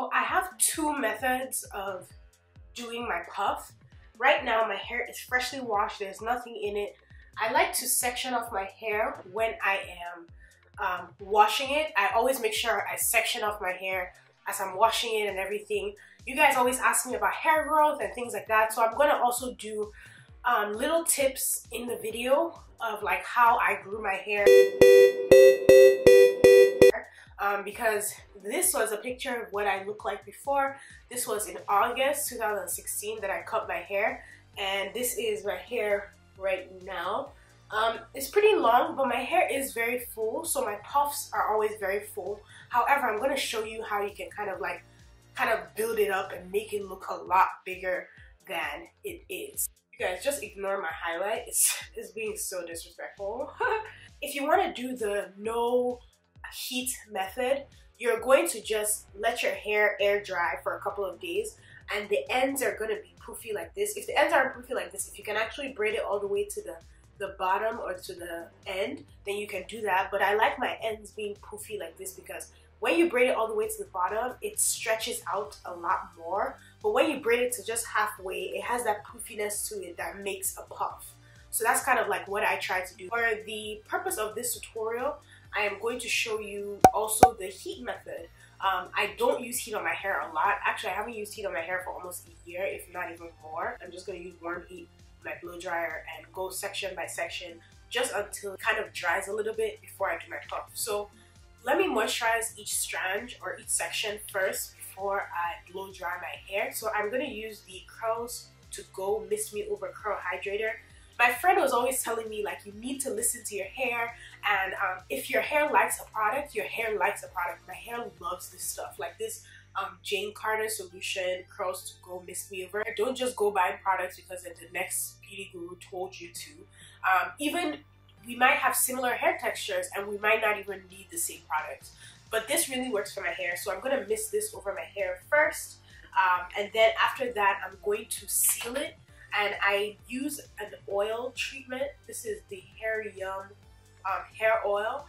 So I have two methods of doing my puff. Right now my hair is freshly washed, there's nothing in it. I like to section off my hair when I am washing it. I always make sure I section off my hair as I'm washing it and everything. You guys always ask me about hair growth and things like that, so I'm gonna also do little tips in the video of like how I grew my hair. Because this was a picture of what I looked like before. This was in August 2016 that I cut my hair, and this is my hair right now. It's pretty long, but my hair is very full, so my puffs are always very full. However, I'm going to show you how you can kind of build it up and make it look a lot bigger than it is. You guys just ignore my highlight. It's being so disrespectful. If you want to do the no heat method, you're going to just let your hair air dry for a couple of days, and the ends are going to be poofy like this. If the ends aren't poofy like this, if you can actually braid it all the way to the bottom or to the end, then you can do that. But I like my ends being poofy like this because when you braid it all the way to the bottom, it stretches out a lot more. But when you braid it to just halfway, it has that poofiness to it that makes a puff. So that's kind of like what I try to do. For the purpose of this tutorial, I am going to show you also the heat method. I don't use heat on my hair a lot. Actually, I haven't used heat on my hair for almost a year, if not even more. I'm just going to use warm heat, my blow dryer, and go section by section just until it kind of dries a little bit before I do my puff. So let me moisturize each strand or each section first before I blow dry my hair. So I'm going to use the Curls to Go Mist Me Over Curl Hydrator. My friend was always telling me, like, you need to listen to your hair, and if your hair likes a product, your hair likes a product. My hair loves this stuff, like this Jane Carter solution, Curls to Go Mist Me Over. Don't just go buying products because the next beauty guru told you to. Even we might have similar hair textures and we might not even need the same product, but this really works for my hair. So I'm going to mist this over my hair first, and then after that I'm going to seal it. And I use an oil treatment. This is the Hair Yum hair oil.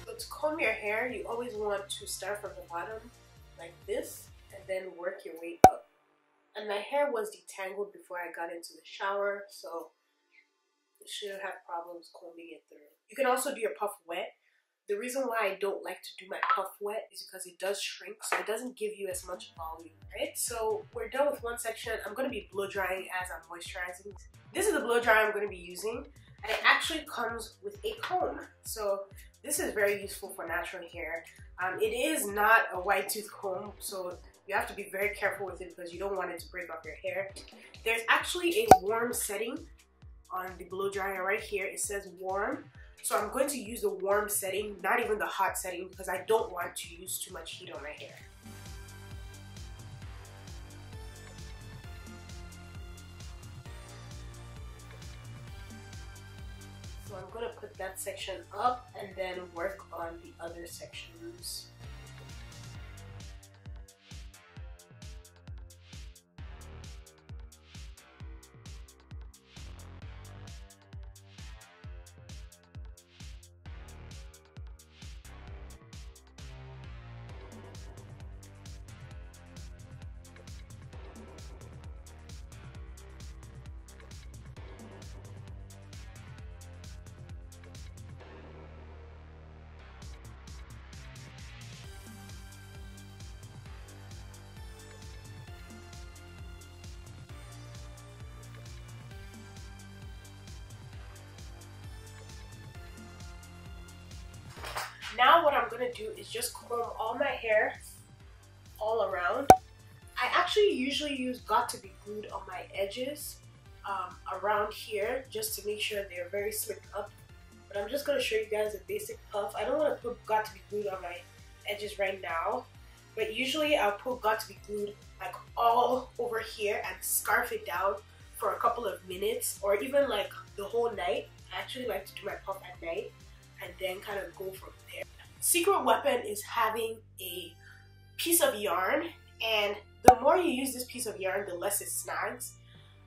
So to comb your hair, you always want to start from the bottom like this and then work your way up. And my hair was detangled before I got into the shower, so shouldn't have problems combing it through. You can also do your puff wet. The reason why I don't like to do my puff wet is because it does shrink, so it doesn't give you as much volume, right? So we're done with one section. I'm going to be blow drying as I'm moisturizing. This is the blow dryer I'm going to be using, and it actually comes with a comb. So this is very useful for natural hair. It is not a wide tooth comb, so you have to be very careful with it because you don't want it to break off your hair. There's actually a warm setting on the blow dryer right here. It says warm, so I'm going to use the warm setting, not even the hot setting, because I don't want to use too much heat on my hair. So I'm going to put that section up and then work on the other sections. Now what I'm going to do is just comb all my hair all around. I actually usually use Got To Be Glued on my edges around here just to make sure they're very slicked up. But I'm just going to show you guys a basic puff. I don't want to put Got To Be Glued on my edges right now, but usually I'll put Got To Be Glued like all over here and scarf it down for a couple of minutes or even like the whole night. I actually like to do my puff at night and then kind of go from there. Secret weapon is having a piece of yarn and the more you use this piece of yarn, the less it snags.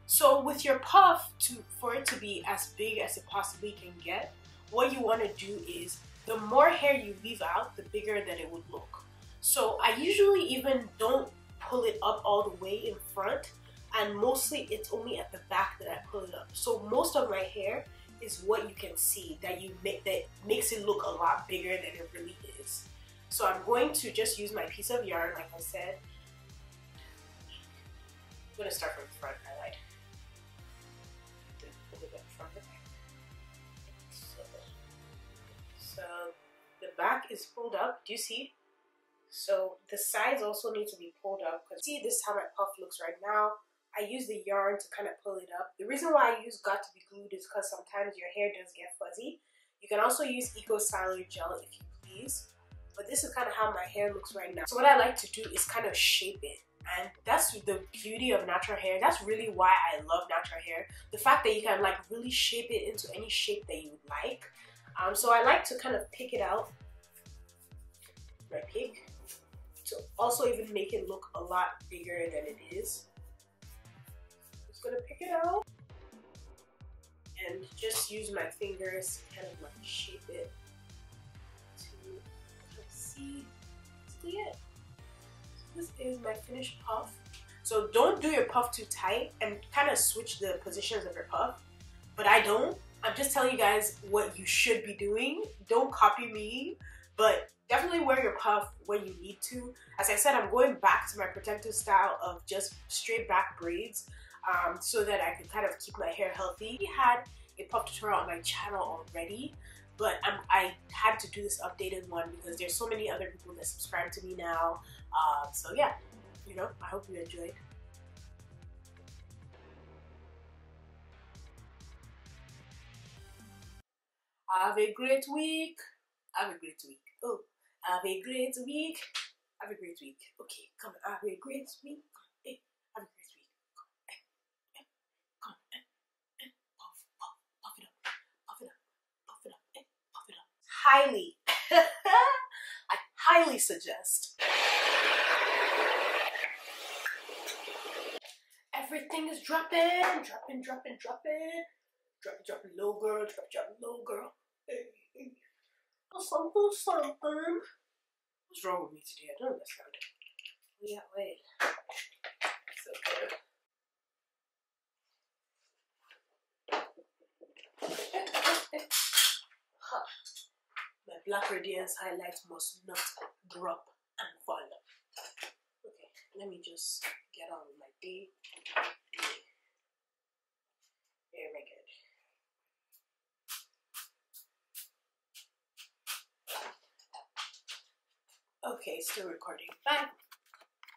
So with your puff, for it to be as big as it possibly can get, what you want to do is the more hair you leave out, the bigger that it would look. So I usually even don't pull it up all the way in front, and mostly it's only at the back that I pull it up. So most of my hair is what you can see that makes it look a lot bigger than it really is. So I'm going to just use my piece of yarn, like I said. I'm going to start from the front, I lied. So the back is pulled up, do you see? So the sides also need to be pulled up, because see, this is how my puff looks right now. I use the yarn to kind of pull it up. The reason why I use Got to Be Glued is because sometimes your hair does get fuzzy. You can also use Eco Styler Gel if you please. But this is kind of how my hair looks right now. So what I like to do is kind of shape it. And that's the beauty of natural hair. That's really why I love natural hair. The fact that you can like really shape it into any shape that you would like. So I like to kind of pick it out. My pick. To also even make it look a lot bigger than it is. Just gonna pick it out. And just use my fingers kind of like shape it to see it. So this is my finished puff. So don't do your puff too tight and kind of switch the positions of your puff. But I don't. I'm just telling you guys what you should be doing. Don't copy me, but definitely wear your puff when you need to. As I said, I'm going back to my protective style of just straight back braids so that I can kind of keep my hair healthy. I had a puff tutorial on my channel already, but I had to do this updated one because there's so many other people that subscribe to me now. So yeah, you know, I hope you enjoyed. Have a great week. Have a great week. Oh, have a great week. Have a great week. Okay, come on. Have a great week. Hey, have a great week. Come on. Puff, puff, puff it up. Puff it up. Puff it up. Puff it up. Highly. I highly suggest. Everything is dropping. Dropping, dropping, dropping. Dropping low, girl. Dropping low, girl. Hey. Something. What's wrong with me today? I don't understand. Yeah, wait. So good. Huh. My black radiance highlight must not drop and fall. Okay, let me just get on with my day. Very good. Okay, still recording. Bye.